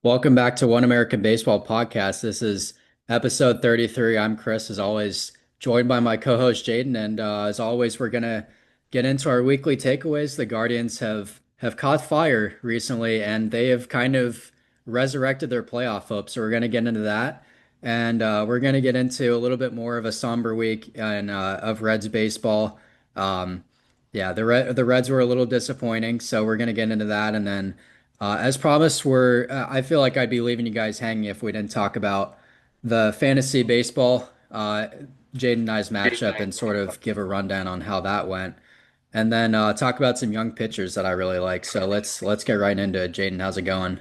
Welcome back to One American Baseball Podcast. This is episode 33. I'm Chris, as always, joined by my co-host Jaden, and as always, we're gonna get into our weekly takeaways. The Guardians have caught fire recently, and they have kind of resurrected their playoff hopes. So we're gonna get into that, and we're gonna get into a little bit more of a somber week of Reds baseball. Um, yeah, the Reds were a little disappointing, so we're gonna get into that, and then. As promised, I feel like I'd be leaving you guys hanging if we didn't talk about the fantasy baseball, Jaden and I's matchup and sort of give a rundown on how that went. And then talk about some young pitchers that I really like. So let's get right into it. Jaden, how's it going?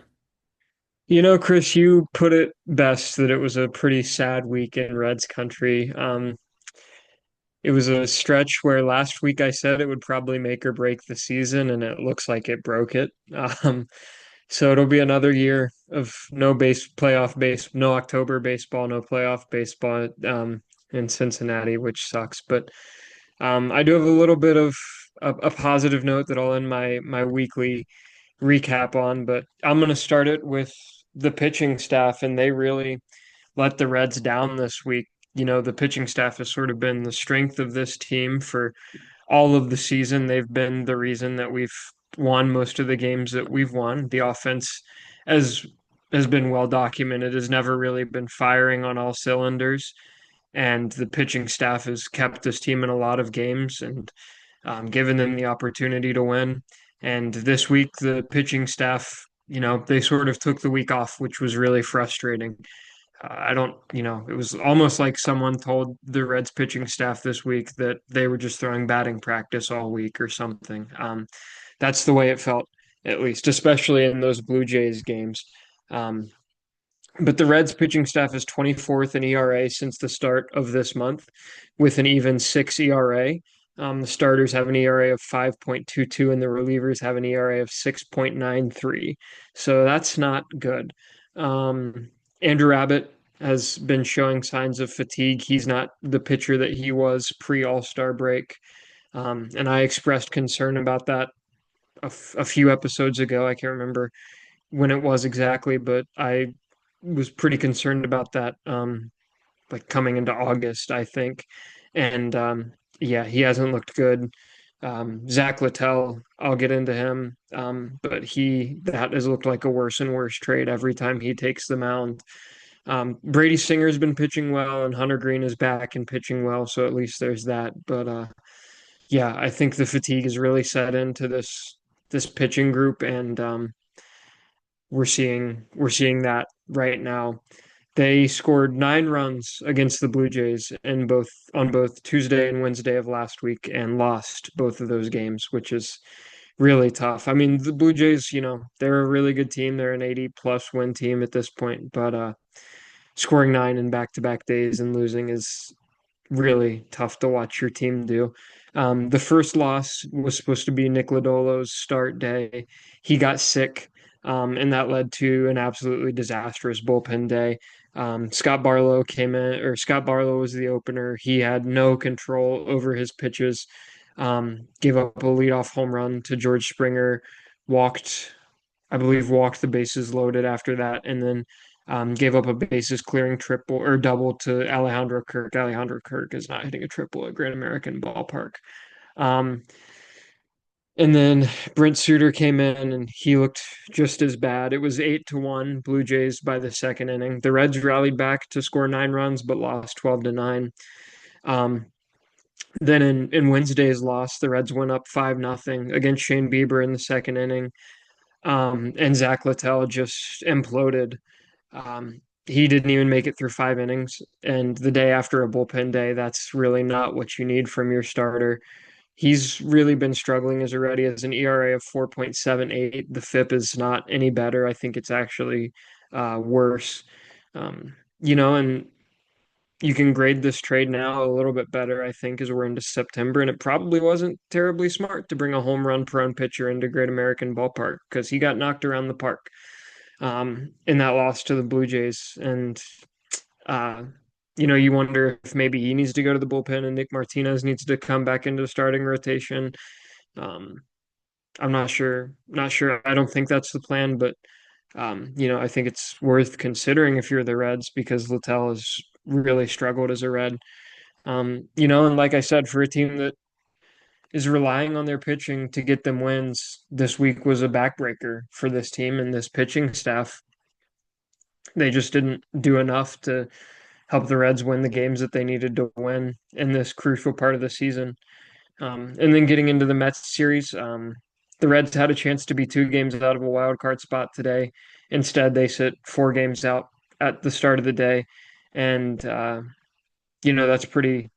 Chris, you put it best that it was a pretty sad week in Reds country. It was a stretch where last week I said it would probably make or break the season, and it looks like it broke it. Um, so it'll be another year of no October baseball, no playoff baseball, in Cincinnati, which sucks. But I do have a little bit of a positive note that I'll end my weekly recap on, but I'm going to start it with the pitching staff, and they really let the Reds down this week. The pitching staff has sort of been the strength of this team for all of the season. They've been the reason that we've won most of the games that we've won. The offense, as has been well documented, has never really been firing on all cylinders, and the pitching staff has kept this team in a lot of games and given them the opportunity to win. And this week, the pitching staff, they sort of took the week off, which was really frustrating. I don't, it was almost like someone told the Reds pitching staff this week that they were just throwing batting practice all week or something. That's the way it felt, at least, especially in those Blue Jays games. Um, but the Reds pitching staff is 24th in ERA since the start of this month, with an even six ERA. The starters have an ERA of 5.22, and the relievers have an ERA of 6.93. So that's not good. Um, Andrew Abbott has been showing signs of fatigue. He's not the pitcher that he was pre All-Star break. And I expressed concern about that a few episodes ago. I can't remember when it was exactly, but I was pretty concerned about that, like coming into August, I think. And yeah, he hasn't looked good. Zach Littell, I'll get into him, but that has looked like a worse and worse trade every time he takes the mound. Brady Singer's been pitching well, and Hunter Green is back and pitching well, so at least there's that. But yeah, I think the fatigue has really set into this pitching group, and we're seeing that right now. They scored 9 runs against the Blue Jays on both Tuesday and Wednesday of last week and lost both of those games, which is really tough. I mean, the Blue Jays, they're a really good team. They're an 80 plus win team at this point, but scoring nine in back-to-back days and losing is really tough to watch your team do. The first loss was supposed to be Nick Lodolo's start day. He got sick, and that led to an absolutely disastrous bullpen day. Scott Barlow was the opener. He had no control over his pitches. Gave up a leadoff home run to George Springer, walked, I believe, walked the bases loaded after that, and then gave up a bases clearing triple or double to Alejandro Kirk. Alejandro Kirk is not hitting a triple at Great American Ballpark. Um, and then Brent Suter came in and he looked just as bad. It was 8-1 Blue Jays by the second inning. The Reds rallied back to score 9 runs, but lost 12-9. Um, then in Wednesday's loss, the Reds went up 5-0 against Shane Bieber in the second inning. And Zach Littell just imploded. He didn't even make it through 5 innings. And the day after a bullpen day, that's really not what you need from your starter. He's really been struggling as already as an ERA of 4.78. The FIP is not any better. I think it's actually worse. And you can grade this trade now a little bit better, I think, as we're into September. And it probably wasn't terribly smart to bring a home run prone pitcher into Great American Ballpark because he got knocked around the park in that loss to the Blue Jays. And, uh, you wonder if maybe he needs to go to the bullpen and Nick Martinez needs to come back into the starting rotation. Um, I'm not sure. Not sure. I don't think that's the plan, but I think it's worth considering if you're the Reds because Littell has really struggled as a Red. And like I said, for a team that is relying on their pitching to get them wins, this week was a backbreaker for this team and this pitching staff. They just didn't do enough to help the Reds win the games that they needed to win in this crucial part of the season. And then getting into the Mets series, the Reds had a chance to be 2 games out of a wild card spot today. Instead, they sit 4 games out at the start of the day, and that's pretty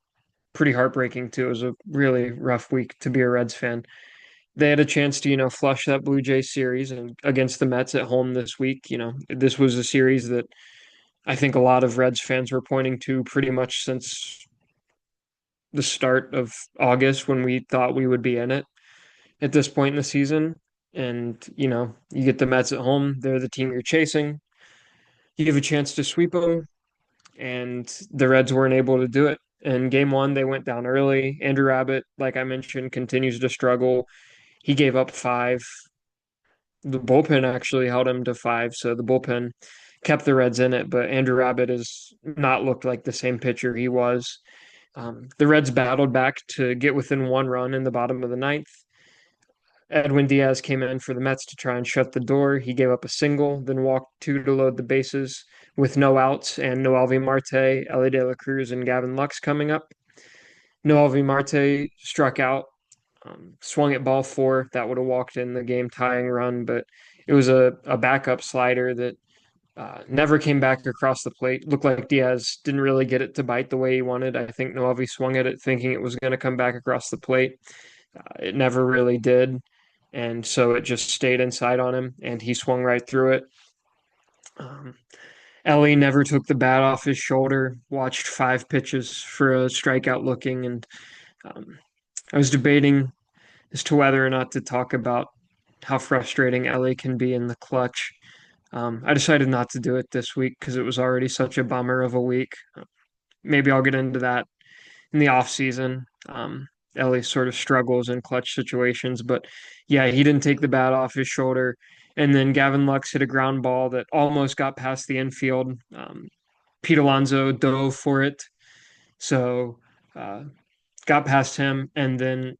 heartbreaking too. It was a really rough week to be a Reds fan. They had a chance to flush that Blue Jays series and against the Mets at home this week. This was a series that I think a lot of Reds fans were pointing to pretty much since the start of August when we thought we would be in it at this point in the season. And, you get the Mets at home. They're the team you're chasing. You have a chance to sweep them, and the Reds weren't able to do it. In game one, they went down early. Andrew Abbott, like I mentioned, continues to struggle. He gave up 5. The bullpen actually held him to 5, so the bullpen kept the Reds in it. But Andrew Abbott has not looked like the same pitcher he was. The Reds battled back to get within 1 run in the bottom of the ninth. Edwin Diaz came in for the Mets to try and shut the door. He gave up a single, then walked 2 to load the bases with no outs and Noelvi Marte, Ellie De La Cruz, and Gavin Lux coming up. Noelvi Marte struck out, swung at ball 4. That would have walked in the game tying run, but it was a backup slider that never came back across the plate. Looked like Diaz didn't really get it to bite the way he wanted. I think Noelvi swung at it thinking it was going to come back across the plate. It never really did. And so it just stayed inside on him, and he swung right through it. Um, Ellie never took the bat off his shoulder, watched 5 pitches for a strikeout looking. And um, I was debating as to whether or not to talk about how frustrating Ellie can be in the clutch. I decided not to do it this week because it was already such a bummer of a week. Maybe I'll get into that in the off season. Ellie sort of struggles in clutch situations, but yeah, he didn't take the bat off his shoulder. And then Gavin Lux hit a ground ball that almost got past the infield. Pete Alonso dove for it, so uh, got past him. And then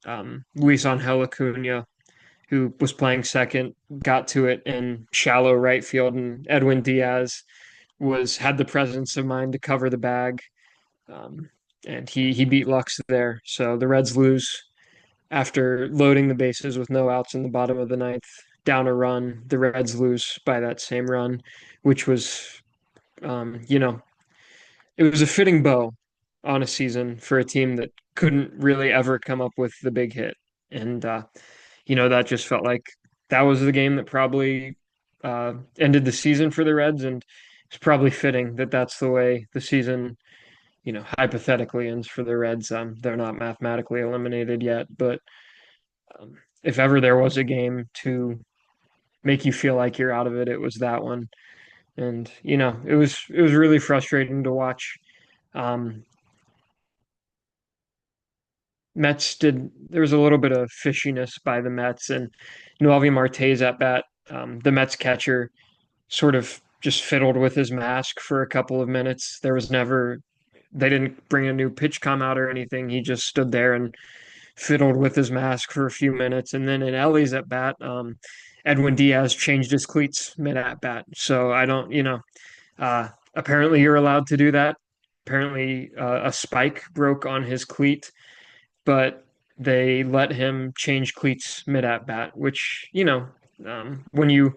Luis Angel Acuna, who was playing second, got to it in shallow right field, and Edwin Diaz had the presence of mind to cover the bag. Um, and he beat Lux there. So the Reds lose after loading the bases with no outs in the bottom of the ninth, down a run. The Reds lose by that same run, which was, um, you know, it was a fitting bow on a season for a team that couldn't really ever come up with the big hit. And, that just felt like that was the game that probably ended the season for the Reds. And it's probably fitting that that's the way the season hypothetically ends for the Reds. They're not mathematically eliminated yet, but if ever there was a game to make you feel like you're out of it, it was that one. And it was really frustrating to watch. Um, Mets did there was a little bit of fishiness by the Mets and Noelvi Marte's at bat. The Mets catcher sort of just fiddled with his mask for a couple of minutes. They didn't bring a new pitch com out or anything. He just stood there and fiddled with his mask for a few minutes. And then in Ellie's at bat, Edwin Diaz changed his cleats mid at bat. So I don't, apparently you're allowed to do that. Apparently a spike broke on his cleat, but they let him change cleats mid at bat, which, when you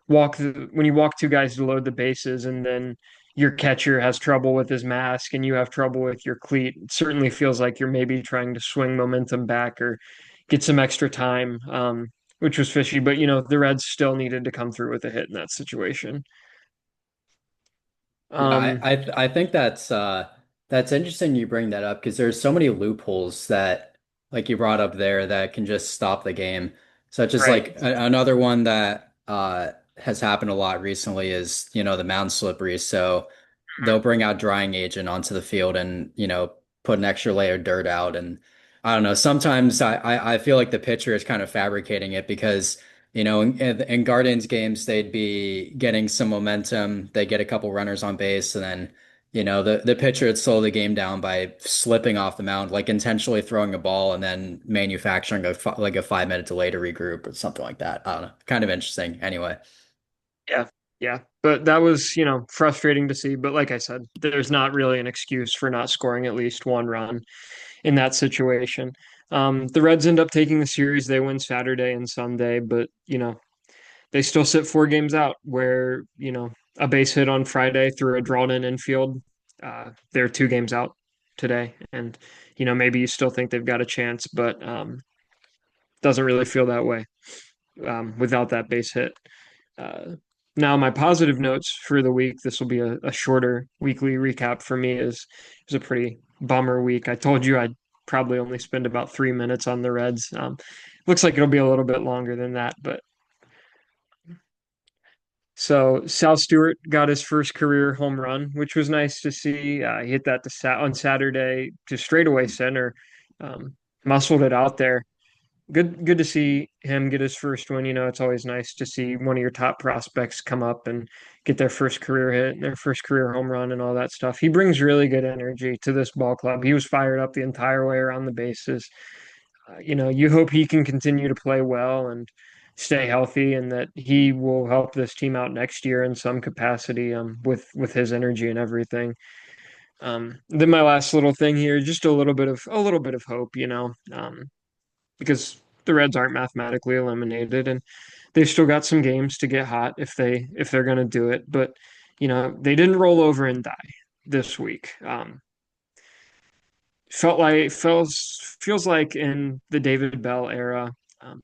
when you walk 2 guys to load the bases and then your catcher has trouble with his mask and you have trouble with your cleat, it certainly feels like you're maybe trying to swing momentum back or get some extra time, which was fishy. But the Reds still needed to come through with a hit in that situation. Yeah, Um, I think that's interesting you bring that up because there's so many loopholes that like you brought up there that can just stop the game. Such as right. like another one that has happened a lot recently is, the mound slippery. So they'll bring out drying agent onto the field and, put an extra layer of dirt out. And I don't know, sometimes I feel like the pitcher is kind of fabricating it because In Guardians games, they'd be getting some momentum. They get a couple runners on base, and then, the pitcher would slow the game down by slipping off the mound, like intentionally throwing a ball and then manufacturing like a 5 minute delay to regroup or something like that. I don't know. Kind of interesting. Anyway. Yeah, yeah. But that was, frustrating to see. But like I said, there's not really an excuse for not scoring at least one run in that situation. The Reds end up taking the series. They win Saturday and Sunday, but they still sit 4 games out where, a base hit on Friday through a drawn in infield. They're 2 games out today. And, maybe you still think they've got a chance, but doesn't really feel that way without that base hit. Uh, Now, my positive notes for the week, this will be a shorter weekly recap for me, is a pretty bummer week. I told you I'd probably only spend about 3 minutes on the Reds. Looks like it'll be a little bit longer than that, but so Sal Stewart got his first career home run, which was nice to see. He hit that on Saturday to straightaway center, um, muscled it out there. Good to see him get his first win. It's always nice to see one of your top prospects come up and get their first career hit, their first career home run, and all that stuff. He brings really good energy to this ball club. He was fired up the entire way around the bases. You hope he can continue to play well and stay healthy, and that he will help this team out next year in some capacity, with his energy and everything. Then my last little thing here, just a little bit of hope, because the Reds aren't mathematically eliminated, and they've still got some games to get hot if they're going to do it. But they didn't roll over and die this week. Feels like in the David Bell era, um,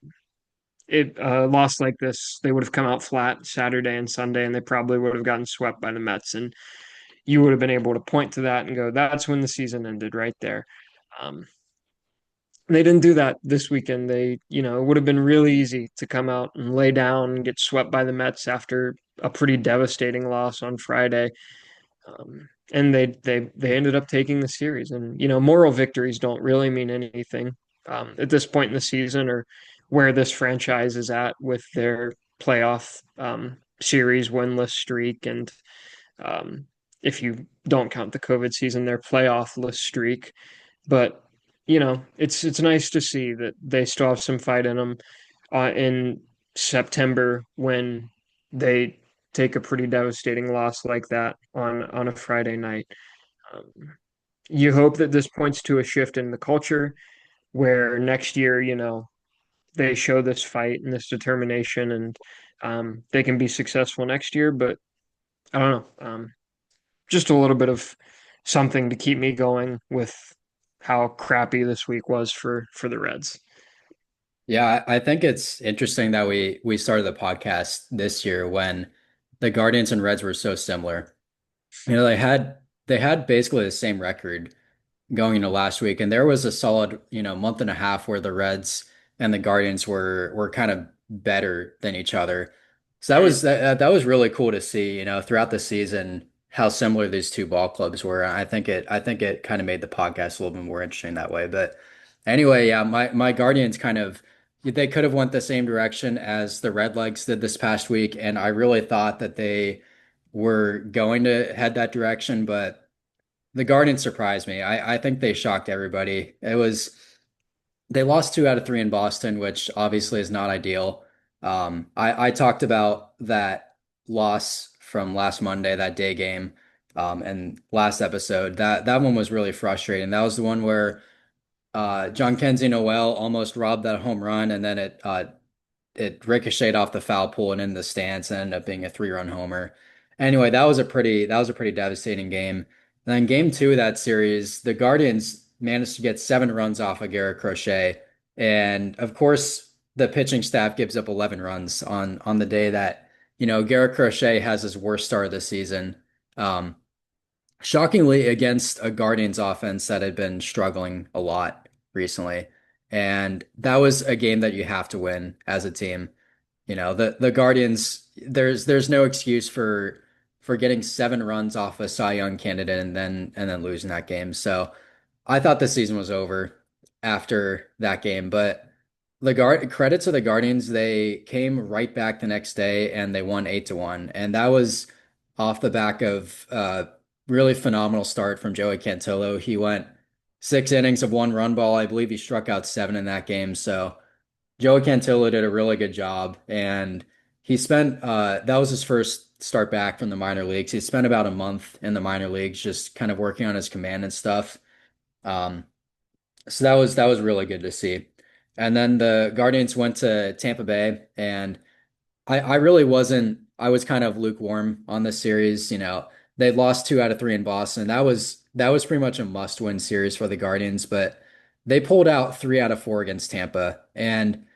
it lost like this, they would have come out flat Saturday and Sunday, and they probably would have gotten swept by the Mets, and you would have been able to point to that and go, "That's when the season ended, right there." Um, they didn't do that this weekend. It would have been really easy to come out and lay down and get swept by the Mets after a pretty devastating loss on Friday. And they ended up taking the series. And moral victories don't really mean anything at this point in the season, or where this franchise is at with their playoff series winless streak, and um, if you don't count the COVID season, their playoffless streak. But it's nice to see that they still have some fight in them in September when they take a pretty devastating loss like that on a Friday night. Um, you hope that this points to a shift in the culture where next year, they show this fight and this determination, and they can be successful next year. But I don't know. Just a little bit of something to keep me going with how crappy this week was for the Reds. Yeah, I think it's interesting that we started the podcast this year when the Guardians and Reds were so similar. They had basically the same record going into last week, and there was a solid, month and a half where the Reds and the Guardians were kind of better than each other. So that was really cool to see, throughout the season how similar these two ball clubs were. I think it kind of made the podcast a little bit more interesting that way. But anyway, yeah, my Guardians kind of they could have went the same direction as the Redlegs did this past week, and I really thought that they were going to head that direction, but the Guardians surprised me. I think they shocked everybody. They lost 2 out of 3 in Boston, which obviously is not ideal. I talked about that loss from last Monday, that day game, and last episode. That one was really frustrating. That was the one where John Kenzie Noel almost robbed that home run, and then it ricocheted off the foul pole and in the stands and ended up being a 3-run homer. Anyway, that was a pretty devastating game. And then game two of that series, the Guardians managed to get 7 runs off of Garrett Crochet. And of course, the pitching staff gives up 11 runs on the day that, Garrett Crochet has his worst start of the season. Um, Shockingly against a Guardians offense that had been struggling a lot recently. And that was a game that you have to win as a team. The Guardians, there's no excuse for getting 7 runs off a Cy Young candidate and then losing that game. So I thought the season was over after that game, but The guard credit to the Guardians, they came right back the next day and they won 8-1. And that was off the back of really phenomenal start from Joey Cantillo. He went 6 innings of one run ball. I believe he struck out seven in that game. So Joey Cantillo did a really good job. And he spent that was his first start back from the minor leagues. He spent about a month in the minor leagues just kind of working on his command and stuff. Um, so that was really good to see. And then the Guardians went to Tampa Bay, and I really wasn't. I was kind of lukewarm on this series. They lost 2 out of 3 in Boston. That was pretty much a must-win series for the Guardians, but they pulled out 3 out of 4 against Tampa, and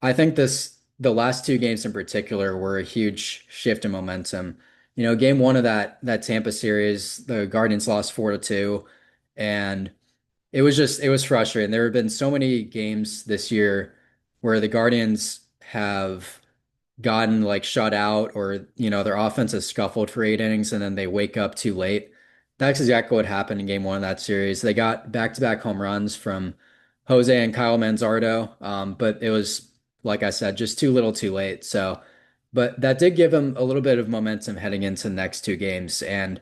I think the last 2 games in particular were a huge shift in momentum. Game one of that Tampa series, the Guardians lost 4-2, and it was frustrating. There have been so many games this year where the Guardians have gotten like shut out or their offense has scuffled for 8 innings and then they wake up too late. That's exactly what happened in game one of that series. They got back-to-back home runs from Jose and Kyle Manzardo, but it was, like I said, just too little too late. But that did give them a little bit of momentum heading into the next 2 games. And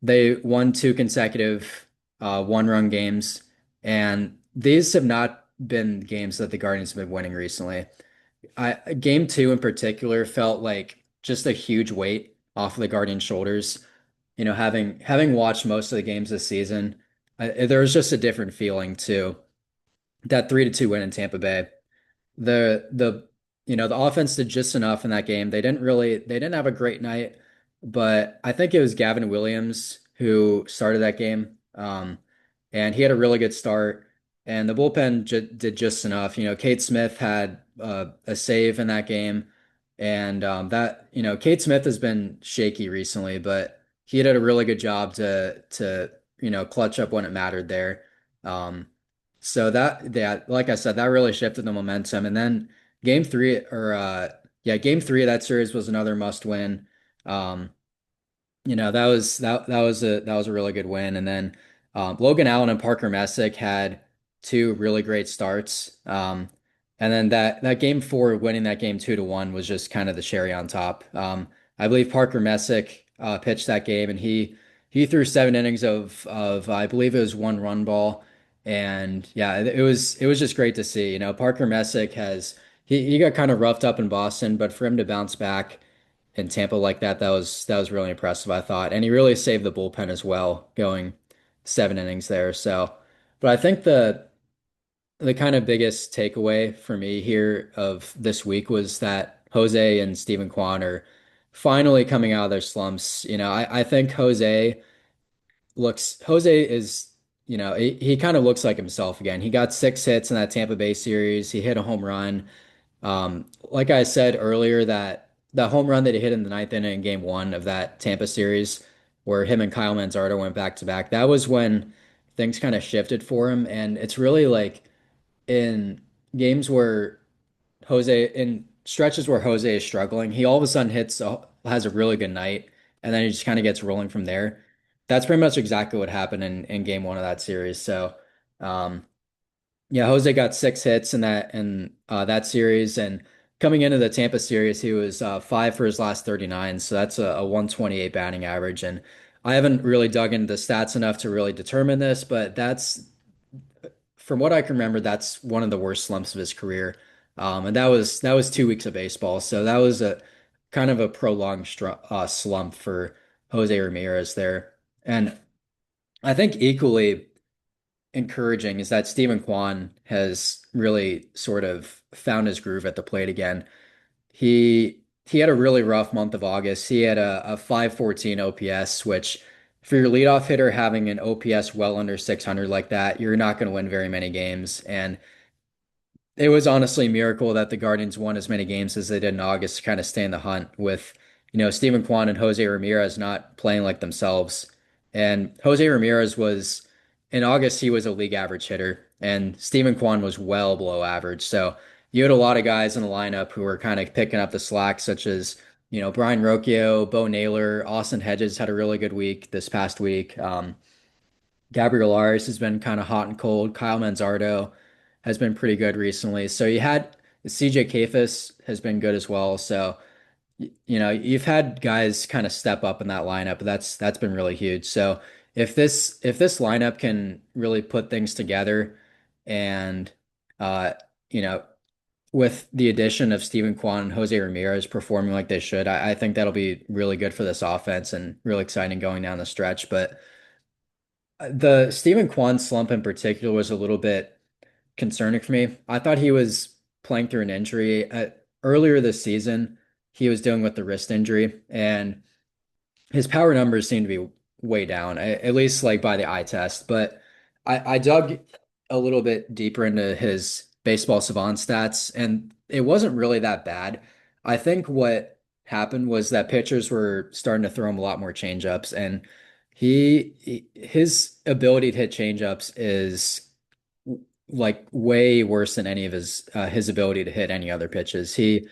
they won 2 consecutive one-run games, and these have not been games that the Guardians have been winning recently. Game two in particular felt like just a huge weight off of the Guardians' shoulders. Having watched most of the games this season, there was just a different feeling to that 3-2 win in Tampa Bay. The offense did just enough in that game. They didn't have a great night, but I think it was Gavin Williams who started that game. And he had a really good start, and the bullpen j did just enough. Kate Smith had a save in that game, and Kate Smith has been shaky recently, but he did a really good job to clutch up when it mattered there. Um, so like I said, that really shifted the momentum. And then game three of that series was another must win. Um, that was a really good win. And then Logan Allen and Parker Messick had 2 really great starts. And then that game four, winning that game 2-1 was just kind of the cherry on top. I believe Parker Messick pitched that game, and he threw 7 innings of I believe it was one run ball. And yeah, it was just great to see. Parker Messick he got kind of roughed up in Boston, but for him to bounce back in Tampa like that, that was really impressive, I thought. And he really saved the bullpen as well, going 7 innings there. So, but I think the kind of biggest takeaway for me here of this week was that Jose and Stephen Kwan are finally coming out of their slumps. I think Jose is, he kind of looks like himself again. He got 6 hits in that Tampa Bay series. He hit a home run. Like I said earlier, that the home run that he hit in the ninth inning in game one of that Tampa series, where him and Kyle Manzardo went back to back, that was when things kind of shifted for him. And it's really like in games where in stretches where Jose is struggling, he all of a sudden has a really good night, and then he just kind of gets rolling from there. That's pretty much exactly what happened in game one of that series. So, um, yeah, Jose got 6 hits in that series, and coming into the Tampa series, he was 5 for his last 39, so that's a 128 batting average. And I haven't really dug into the stats enough to really determine this, but that's from what I can remember, that's one of the worst slumps of his career. And that was 2 weeks of baseball, so that was a kind of a prolonged slump for Jose Ramirez there. And I think equally encouraging is that Stephen Kwan has really sort of found his groove at the plate again. He had a really rough month of August. He had a 514 OPS, which for your leadoff hitter having an OPS well under 600 like that, you're not going to win very many games. And it was honestly a miracle that the Guardians won as many games as they did in August to kind of stay in the hunt with, Steven Kwan and Jose Ramirez not playing like themselves. And Jose Ramirez was, in August, he was a league average hitter, and Steven Kwan was well below average. So you had a lot of guys in the lineup who were kind of picking up the slack, such as, Brian Rocchio, Bo Naylor, Austin Hedges had a really good week this past week. Gabriel Arias has been kind of hot and cold. Kyle Manzardo has been pretty good recently. So you had CJ Kafis has been good as well. So, you've had guys kind of step up in that lineup, but that's been really huge. So if this lineup can really put things together and uh, you know, with the addition of Steven Kwan and Jose Ramirez performing like they should, I think that'll be really good for this offense and really exciting going down the stretch. But the Steven Kwan slump in particular was a little bit concerning for me. I thought he was playing through an injury. Earlier this season, he was dealing with the wrist injury, and his power numbers seem to be way down, at least like by the eye test. But I dug a little bit deeper into his baseball savant stats, and it wasn't really that bad. I think what happened was that pitchers were starting to throw him a lot more changeups, and his ability to hit changeups is like way worse than any of his ability to hit any other pitches. He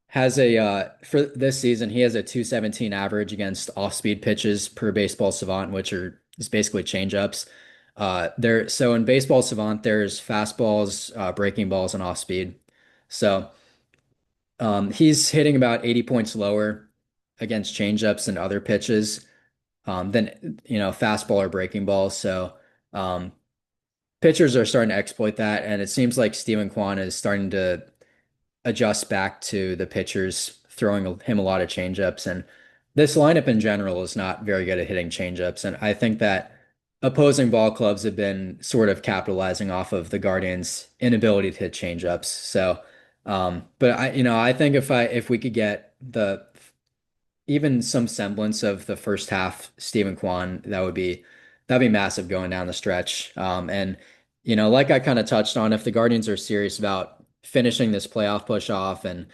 has a for this season, he has a 217 average against off-speed pitches per baseball savant, which are is basically changeups. So in baseball savant, there's fastballs, breaking balls, and off speed. So he's hitting about 80 points lower against changeups and other pitches than fastball or breaking balls. So um, pitchers are starting to exploit that, and it seems like Steven Kwan is starting to adjust back to the pitchers throwing him a lot of changeups. And this lineup in general is not very good at hitting changeups. And I think that opposing ball clubs have been sort of capitalizing off of the Guardians' inability to hit changeups. So, but I think if we could get the even some semblance of the first half Stephen Kwan, that'd be massive going down the stretch. And like I kind of touched on, if the Guardians are serious about finishing this playoff push off and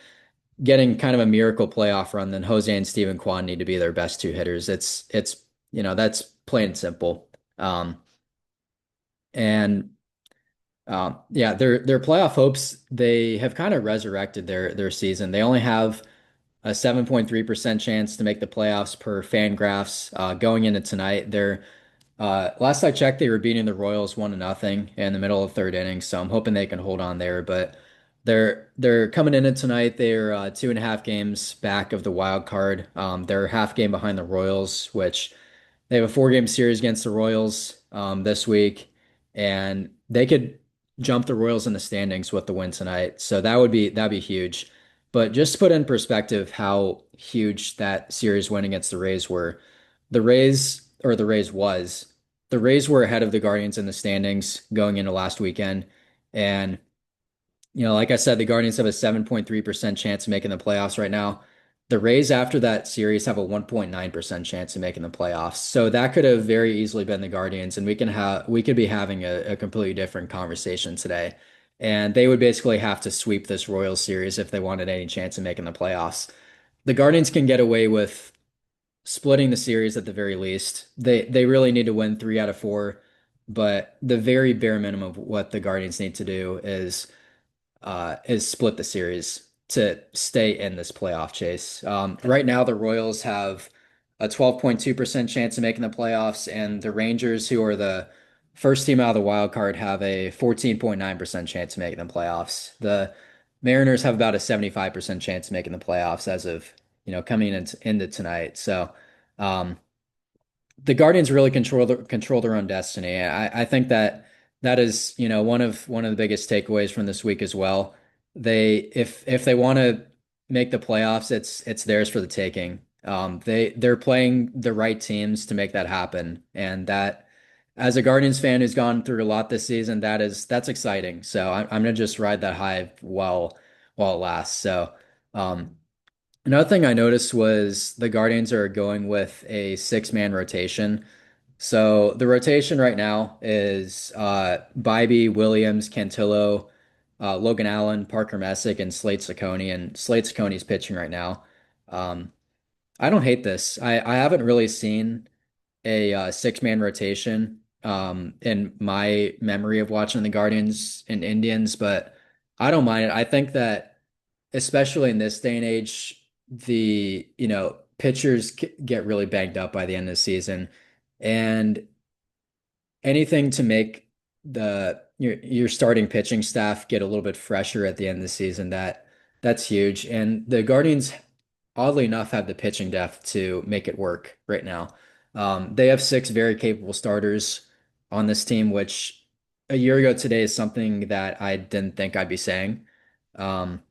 getting kind of a miracle playoff run, then Jose and Stephen Kwan need to be their best two hitters. That's plain and simple. And yeah, their playoff hopes, they have kind of resurrected their season. They only have a 7.3% chance to make the playoffs per Fangraphs going into tonight. Last I checked, they were beating the Royals 1-0 in the middle of third inning, so I'm hoping they can hold on there. But they're coming in it tonight. They're 2.5 games back of the wild card. They're half game behind the Royals, which they have a 4-game series against the Royals this week, and they could jump the Royals in the standings with the win tonight. So that'd be huge. But just to put in perspective how huge that series win against the Rays were, the Rays or the Rays was the Rays were ahead of the Guardians in the standings going into last weekend, and like I said, the Guardians have a 7.3% chance of making the playoffs right now. The Rays, after that series, have a 1.9% chance of making the playoffs. So that could have very easily been the Guardians, and we could be having a completely different conversation today. And they would basically have to sweep this Royals series if they wanted any chance of making the playoffs. The Guardians can get away with splitting the series at the very least. They really need to win 3 out of 4, but the very bare minimum of what the Guardians need to do is split the series to stay in this playoff chase. Right now, the Royals have a 12.2% chance of making the playoffs, and the Rangers, who are the first team out of the wild card, have a 14.9% chance of making the playoffs. The Mariners have about a 75% chance of making the playoffs as of, coming into tonight. So, um, the Guardians really control their own destiny. I think that is, one of the biggest takeaways from this week as well. If they want to make the playoffs, it's theirs for the taking. They're playing the right teams to make that happen, and that as a Guardians fan who's gone through a lot this season, that's exciting. So I'm gonna just ride that high while it lasts. So. Another thing I noticed was the Guardians are going with a 6-man rotation. So the rotation right now is Bybee, Williams, Cantillo, Logan Allen, Parker Messick, and Slade Cecconi. And Slade Cecconi's pitching right now. Um, I don't hate this. I haven't really seen a 6-man rotation in my memory of watching the Guardians and Indians, but I don't mind it. I think that especially in this day and age, pitchers get really banged up by the end of the season, and anything to make your starting pitching staff get a little bit fresher at the end of the season, that's huge. And the Guardians, oddly enough, have the pitching depth to make it work right now. They have six very capable starters on this team, which a year ago today is something that I didn't think I'd be saying. Um,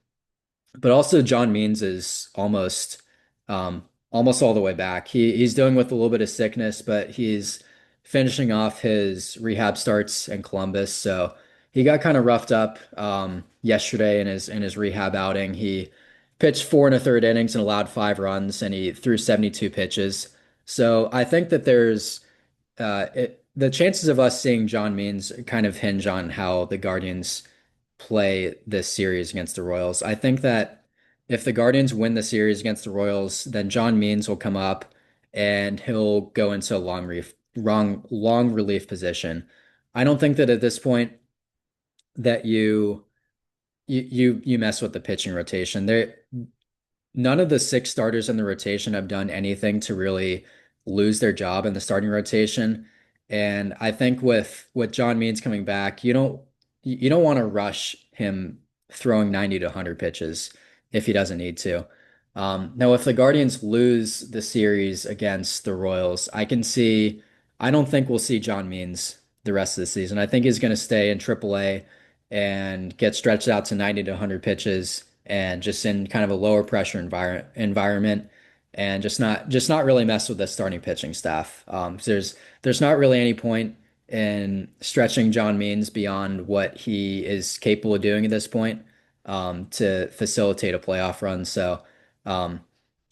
but also John Means is almost all the way back. He's dealing with a little bit of sickness, but he's finishing off his rehab starts in Columbus. So he got kind of roughed up yesterday in his rehab outing. He pitched four and a third innings and allowed 5 runs, and he threw 72 pitches. So I think that the chances of us seeing John Means kind of hinge on how the Guardians play this series against the Royals. I think that if the Guardians win the series against the Royals, then John Means will come up and he'll go into a long relief position. I don't think that at this point that you mess with the pitching rotation. None of the six starters in the rotation have done anything to really lose their job in the starting rotation. And I think with John Means coming back, you don't want to rush him throwing 90 to 100 pitches if he doesn't need to. Now, if the Guardians lose the series against the Royals, I don't think we'll see John Means the rest of the season. I think he's going to stay in AAA and get stretched out to 90 to 100 pitches and just in kind of a lower pressure environment and just not really mess with the starting pitching staff. There's not really any point in stretching John Means beyond what he is capable of doing at this point to facilitate a playoff run. So um,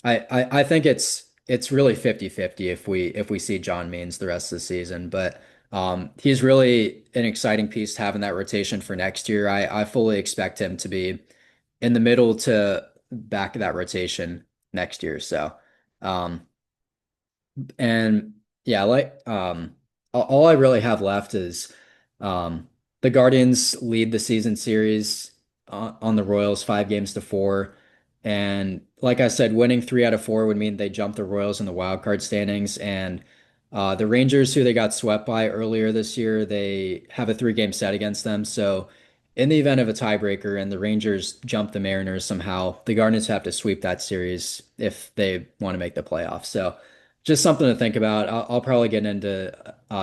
I think it's really 50-50 if we see John Means the rest of the season. But he's really an exciting piece to have in that rotation for next year. I fully expect him to be in the middle to back of that rotation next year. So um, and yeah, all I really have left is um the Guardians lead the season series on the Royals 5 games to 4. And like I said, winning 3 out of 4 would mean they jump the Royals in the wild card standings. And the Rangers, who they got swept by earlier this year, they have a 3 game set against them. So in the event of a tiebreaker and the Rangers jump the Mariners somehow, the Guardians have to sweep that series if they want to make the playoffs. So just something to think about. I'll probably get into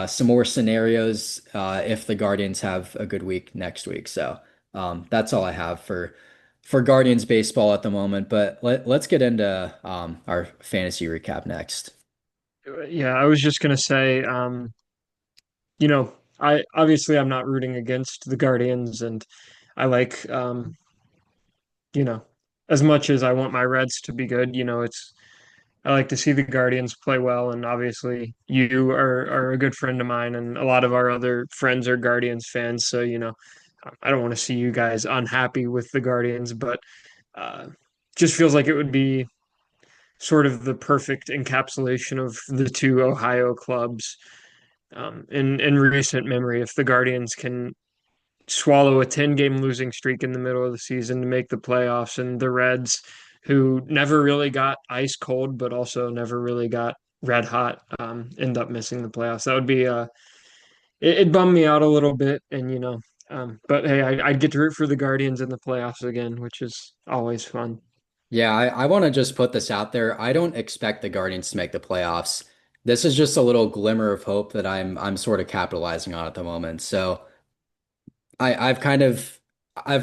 some more scenarios if the Guardians have a good week next week. So that's all I have for Guardians baseball at the moment. But let's get into our fantasy recap next. Yeah, I was just gonna say, you know, I obviously I'm not rooting against the Guardians, and I like, you know, as much as I want my Reds to be good, I like to see the Guardians play well, and obviously you are a good friend of mine, and a lot of our other friends are Guardians fans, so I don't want to see you guys unhappy with the Guardians, but uh, just feels like it would be sort of the perfect encapsulation of the two Ohio clubs in recent memory. If the Guardians can swallow a 10-game losing streak in the middle of the season to make the playoffs, and the Reds, who never really got ice cold, but also never really got red hot, end up missing the playoffs. That would be it bummed me out a little bit, and but hey, I'd get to root for the Guardians in the playoffs again, which is always fun. Yeah, I want to just put this out there. I don't expect the Guardians to make the playoffs. This is just a little glimmer of hope that I'm sort of capitalizing on at the moment. So I've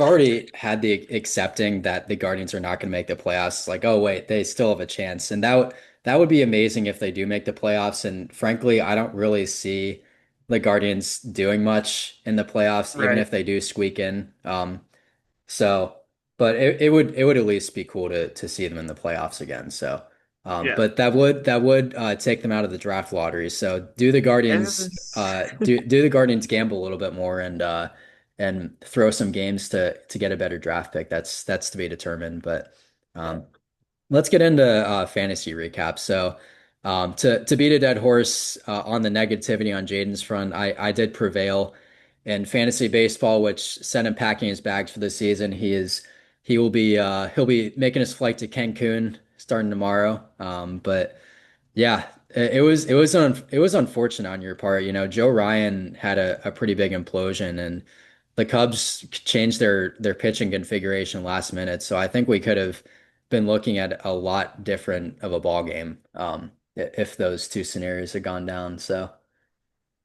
already had the accepting that the Guardians are not going to make the playoffs. Like, oh wait, they still have a chance, and that would be amazing if they do make the playoffs. And frankly, I don't really see the Guardians doing much in the playoffs, even Right. if they do squeak in. So, but it would at least be cool to see them in the playoffs again. So, Yeah. but that would take them out of the draft lottery. So Yes. do the Guardians gamble a little bit more and throw some games to get a better draft pick? That's to be determined. But um, let's get into fantasy recap. So, to beat a dead horse on the negativity on Jaden's front, I did prevail in fantasy baseball, which sent him packing his bags for the season. He'll be making his flight to Cancun starting tomorrow. But Yeah, it was unfortunate on your part. You know, Joe Ryan had a pretty big implosion, and the Cubs changed their pitching configuration last minute. So I think we could have been looking at a lot different of a ball game if those two scenarios had gone down. So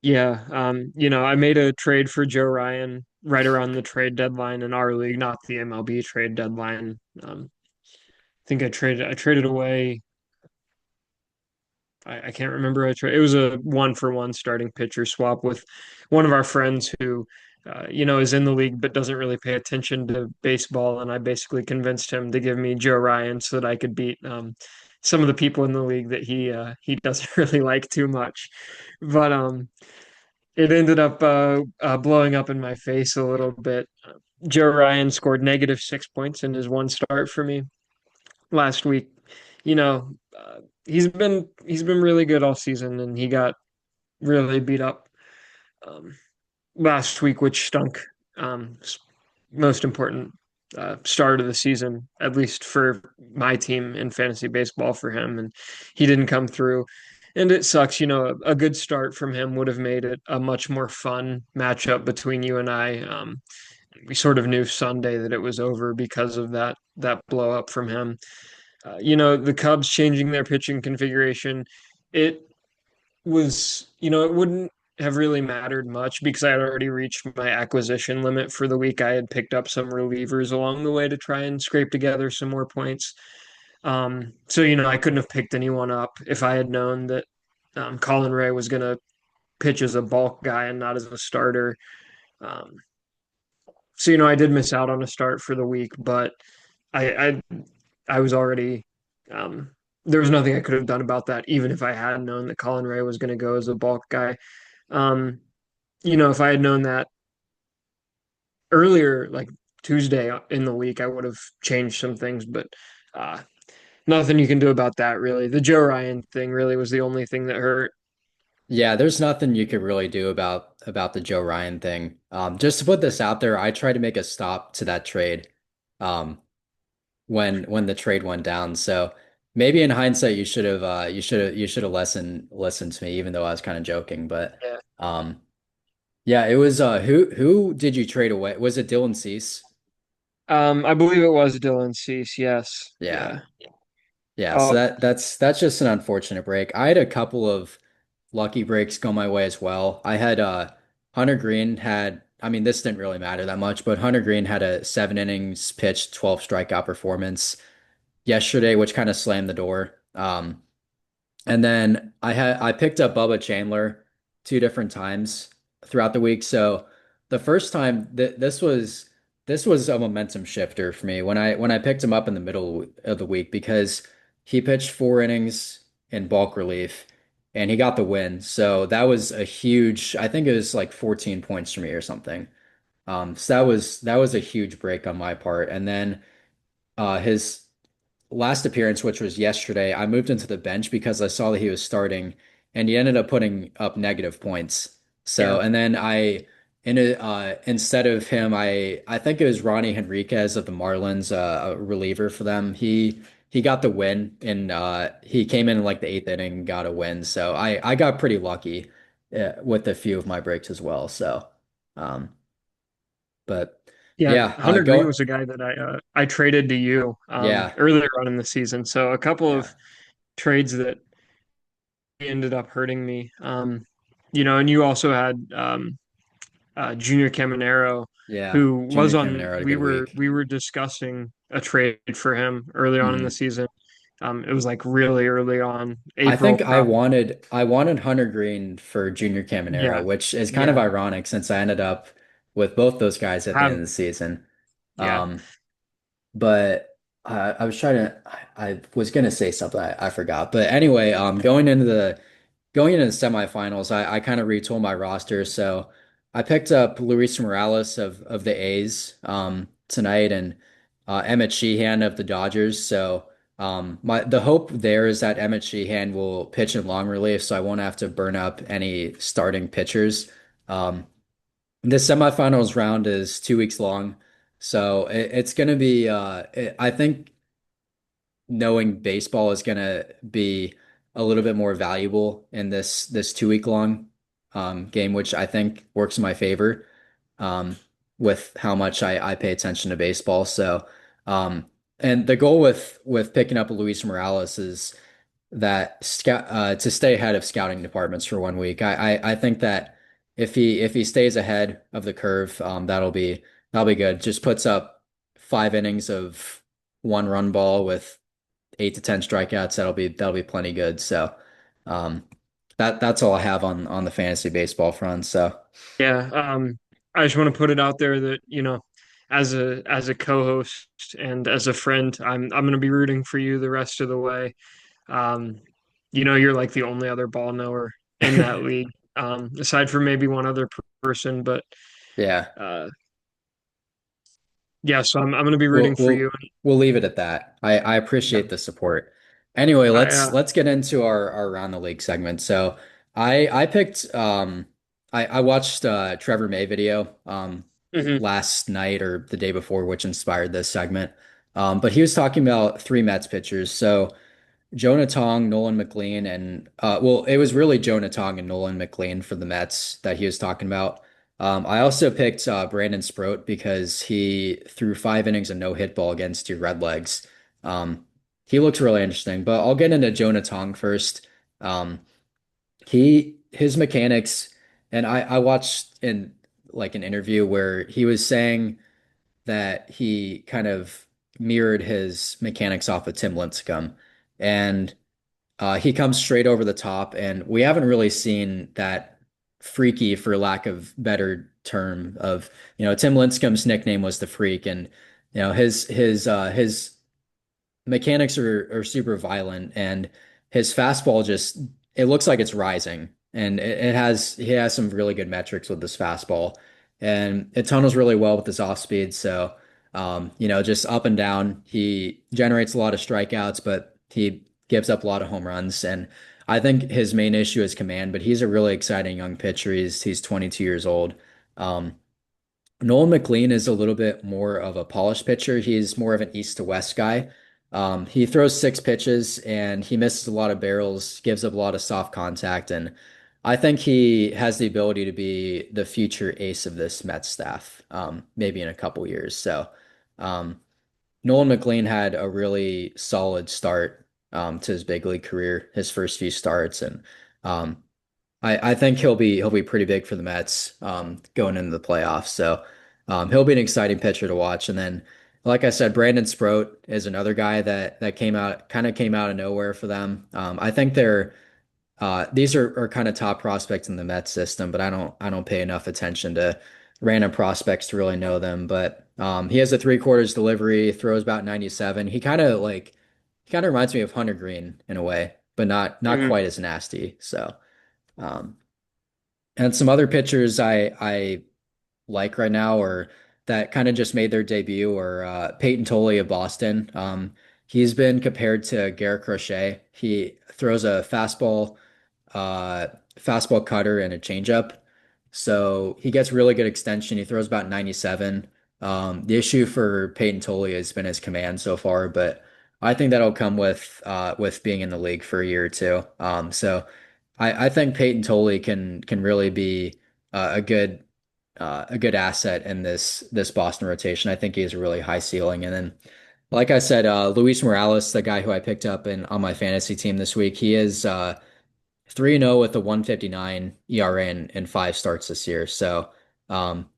Yeah, I made a trade for Joe Ryan right around the trade deadline in our league, not the MLB trade deadline. I think I traded away. I can't remember. It was a one for one starting pitcher swap with one of our friends who, is in the league but doesn't really pay attention to baseball, and I basically convinced him to give me Joe Ryan so that I could beat some of the people in the league that he doesn't really like too much. But it ended up blowing up in my face a little bit. Joe Ryan scored -6 points in his one start for me last week. You know, he's been really good all season, and he got really beat up um, last week, which stunk. Um, Most important start of the season, at least for my team in fantasy baseball for him, and he didn't come through. And it sucks, a good start from him would have made it a much more fun matchup between you and I. We sort of knew Sunday that it was over because of that blow up from him. The Cubs changing their pitching configuration, it it wouldn't have really mattered much because I had already reached my acquisition limit for the week. I had picked up some relievers along the way to try and scrape together some more points. So I couldn't have picked anyone up if I had known that Colin Ray was going to pitch as a bulk guy and not as a starter. Um, so I did miss out on a start for the week, but I I was already um, there was nothing I could have done about that, even if I had known that Colin Ray was going to go as a bulk guy. Um, if I had known that earlier, like Tuesday in the week, I would have changed some things, but uh, nothing you can do about that, really. The Joe Ryan thing really was the only thing that hurt. yeah, there's nothing you could really do about the Joe Ryan thing. Just to put this out there, I tried to make a stop to that trade. Um, when the trade went down. So maybe in hindsight you should have listened to me even though I was kind of joking. But Yeah. um yeah, it was who did you trade away? Was it Dylan Cease? I believe it was Dylan Cease. Yes. Yeah. Yeah. Yeah, so Oh, that's just an unfortunate break. I had a couple of lucky breaks go my way as well. I had Hunter Green had I mean this didn't really matter that much, but Hunter Green had a 7 innings pitched, 12 strikeout performance yesterday, which kind of slammed the door. And then I picked up Bubba Chandler 2 different times throughout the week. So the first time this was a momentum shifter for me when I picked him up in the middle of the week because he pitched 4 innings in bulk relief and he got the win. So that was a huge, I think it was like 14 points for me or something. So that was a huge break on my part. And then his last appearance, which was yesterday, I moved into the bench because I saw that he was starting, and he ended up putting up negative points. So, yeah. and then instead of him, I think it was Ronnie Henriquez of the Marlins, a reliever for them. He got the win, and he came in like the 8th inning, and got a win. So I got pretty lucky with a few of my breaks as well. So, um, but Yeah, yeah, Hunter Green go was a guy that I traded to you yeah, earlier on in the season. So a couple yeah, of trades that ended up hurting me. And you also had Junior Caminero, yeah. who Junior was on. Caminero had a We good were week. we were discussing a trade for him early on in the Mhm. season. It was like really early on, I think April probably. I wanted Hunter Green for Junior Caminero, Yeah, which is kind of yeah, ironic since I ended up with both those guys at the end have of the season. yeah, Um, but I was trying to I was gonna say something I forgot. But anyway, going into the semifinals, I kind of retooled my roster. So I picked up Luis Morales of the A's tonight and Emmett Sheehan of the Dodgers. So the hope there is that Emmett Sheehan will pitch in long relief, so I won't have to burn up any starting pitchers. Um, this semifinals round is 2 weeks long, so it's going to be. I think knowing baseball is going to be a little bit more valuable in this 2 week long game, which I think works in my favor um, with how much I pay attention to baseball. So, um, and the goal with picking up Luis Morales is that scout to stay ahead of scouting departments for 1 week. I think that if he stays ahead of the curve, that'll be good. Just puts up 5 innings of 1 run ball with 8 to 10 strikeouts. That'll be plenty good. So um, that's all I have on the fantasy baseball front. So Yeah, I just want to put it out there that, as a co-host and as a friend, I'm going to be rooting for you the rest of the way. Um, you're like the only other ball knower in that league, aside from maybe one other person. But yeah. uh, yeah, so I'm going to be We'll rooting for we'll you. we'll leave it at that. I Yeah, appreciate the support. Anyway, I let's get into our around the league segment. So I picked I watched Trevor May video mhm. last night or the day before, which inspired this segment. But he was talking about 3 Mets pitchers. So Jonah Tong, Nolan McLean, and well, it was really Jonah Tong and Nolan McLean for the Mets that he was talking about. I also picked Brandon Sproat because he threw 5 innings of no hit ball against your Redlegs. He looks really interesting, but I'll get into Jonah Tong first. Um, his mechanics, and I watched in like an interview where he was saying that he kind of mirrored his mechanics off of Tim Lincecum, and he comes straight over the top, and we haven't really seen that freaky, for lack of better term, of Tim Lincecum's nickname was the Freak, and his mechanics are super violent, and his fastball just it looks like it's rising, and he has some really good metrics with this fastball, and it tunnels really well with his off speed. So just up and down. He generates a lot of strikeouts, but he gives up a lot of home runs. And I think his main issue is command, but he's a really exciting young pitcher. He's 22 years old. Um, Nolan McLean is a little bit more of a polished pitcher. He's more of an east to west guy. He throws 6 pitches and he misses a lot of barrels, gives up a lot of soft contact, and I think he has the ability to be the future ace of this Mets staff, maybe in a couple years. So, um, Nolan McLean had a really solid start to his big league career, his first few starts, and um, I think he'll be pretty big for the Mets going into the playoffs. So he'll be an exciting pitcher to watch. And then, like I said, Brandon Sproat is another guy that came out of nowhere for them. I think these are kind of top prospects in the Mets system, but I don't pay enough attention to random prospects to really know them. But he has a 3/4 delivery, throws about 97. He kind of reminds me of Hunter Green in a way, but not Mhm. quite as nasty. So. Um, and some other pitchers I like right now, or that kind of just made their debut, or Peyton Tolley of Boston. He's been compared to Garrett Crochet. He throws a uh, fastball cutter and a changeup. So he gets really good extension. He throws about 97. The issue for Peyton Tolley has been his command so far, but I think that'll come with being in the league for a year or two. So I think Peyton Tolley can really be a good asset in this Boston rotation. I think he has a really high ceiling. And then, like I said, Luis Morales, the guy who I picked up on my fantasy team this week, he is 3-0 with a 159 ERA in 5 starts this year. So, um,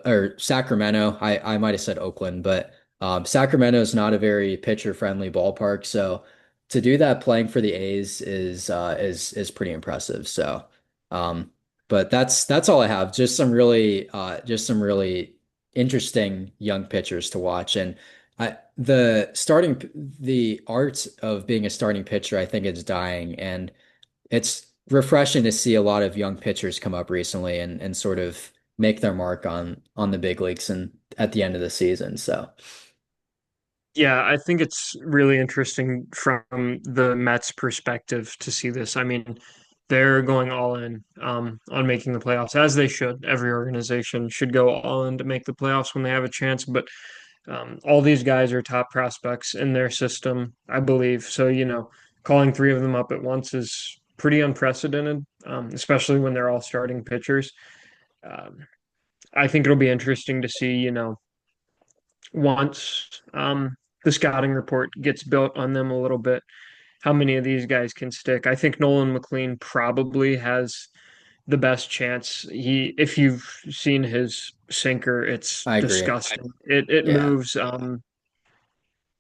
or Sacramento, I might have said Oakland, but Sacramento is not a very pitcher friendly ballpark. So to do that playing for the A's is pretty impressive. So, um, but that's all I have. Just some really interesting young pitchers to watch. And the art of being a starting pitcher, I think it's dying. And it's refreshing to see a lot of young pitchers come up recently and sort of make their mark on the big leagues and at the end of the season. So Yeah, I think it's really interesting from the Mets perspective to see this. I mean, they're going all in on making the playoffs, as they should. Every organization should go all in to make the playoffs when they have a chance. But all these guys are top prospects in their system, I believe. So, calling three of them up at once is pretty unprecedented, especially when they're all starting pitchers. Um, I think it'll be interesting to see, once the scouting report gets built on them a little bit, how many of these guys can stick. I think Nolan McLean probably has the best chance. If you've seen his sinker, it's I agree. disgusting. It Yeah. moves.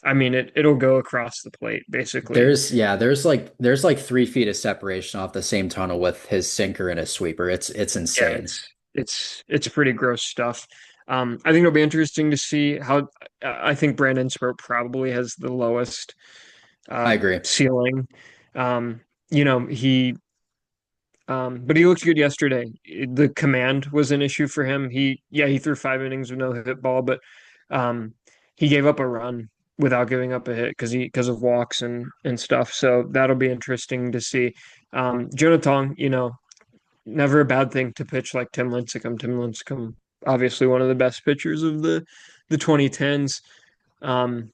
I mean, it'll go across the plate basically. There's like 3 feet of separation off the same tunnel with his sinker and his sweeper. It's Yeah, insane. it's pretty gross stuff. I think it'll be interesting to see how. I think Brandon Sproat probably has the lowest I agree. ceiling. Um, you know, but he looked good yesterday. The command was an issue for him. He threw 5 innings with no hit ball, but um, he gave up a run without giving up a hit because of walks and stuff. So that'll be interesting to see. Jonah Tong, never a bad thing to pitch like Tim Lincecum. Tim Lincecum, obviously one of the best pitchers of the 2010s. Um,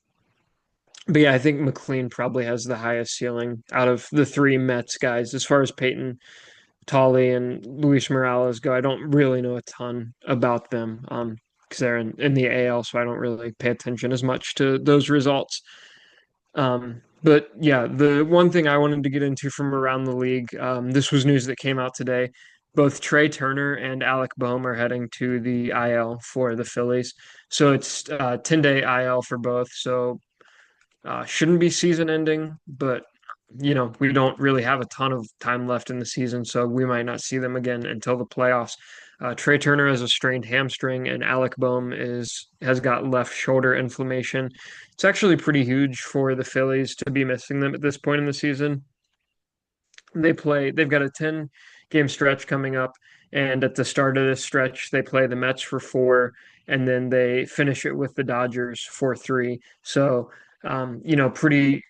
but yeah, I think McLean probably has the highest ceiling out of the three Mets guys as far as Peyton Tolly and Luis Morales go. I don't really know a ton about them because they're in the AL, so I don't really pay attention as much to those results. But yeah, the one thing I wanted to get into from around the league, this was news that came out today. Both Trey Turner and Alec Bohm are heading to the IL for the Phillies. So it's 10-day IL for both. So shouldn't be season ending, but we don't really have a ton of time left in the season, so we might not see them again until the playoffs. Trey Turner has a strained hamstring, and Alec Bohm has got left shoulder inflammation. It's actually pretty huge for the Phillies to be missing them at this point in the season. They've got a 10 game stretch coming up, and at the start of this stretch, they play the Mets for four, and then they finish it with the Dodgers for three. So, pretty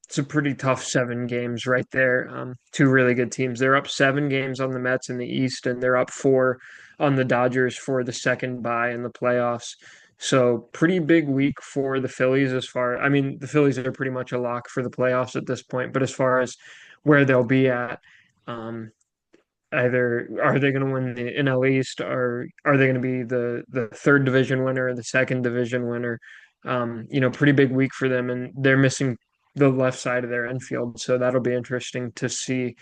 it's a pretty tough 7 games right there. Two really good teams. They're up 7 games on the Mets in the East, and they're up four on the Dodgers for the second bye in the playoffs. So pretty big week for the Phillies I mean, the Phillies are pretty much a lock for the playoffs at this point, but as far as where they'll be at, um, either are they going to win the NL East or are they going to be the third division winner or the second division winner? Pretty big week for them, and they're missing the left side of their infield, so that'll be interesting to see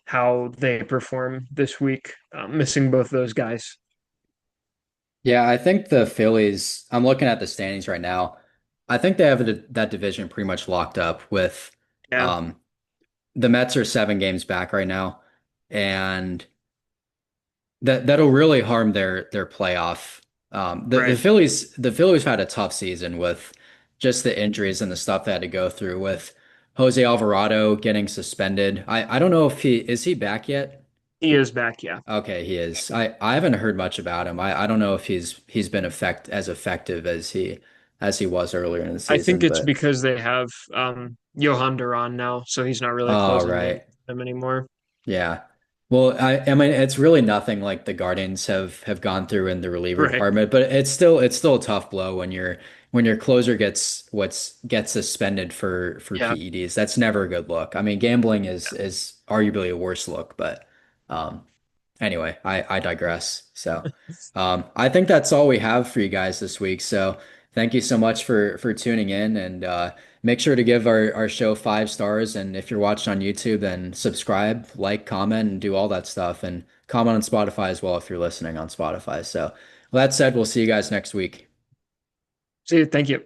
how they perform this week, missing both those guys. Yeah, I think the Phillies, I'm looking at the standings right now. I think they have that division pretty much locked up with Yeah, um the Mets are 7 games back right now. And that'll really harm their playoff. The right. Phillies had a tough season with just the injuries and the stuff they had to go through with Jose Alvarado getting suspended. I don't know if he back yet? He is back. Yeah, Okay, he is. I haven't heard much about him. I don't know if he's been as effective as he was earlier in the I think season, it's but because they have Johan Duran now, so he's not really oh closing games right. for them anymore. Yeah. Well, I mean it's really nothing like the Guardians have gone through in the reliever Right. department, but it's still a tough blow when your closer gets suspended for Yeah. PEDs. That's never a good look. I mean, gambling is arguably a worse look, but um anyway, I digress. So, I think that's all we have for you guys this week. So, thank you so much for tuning in, and make sure to give our show 5 stars. And if you're watching on YouTube, then subscribe, like, comment, and do all that stuff. And comment on Spotify as well if you're listening on Spotify. So, with that said, we'll see you guys next week. See you. Thank you.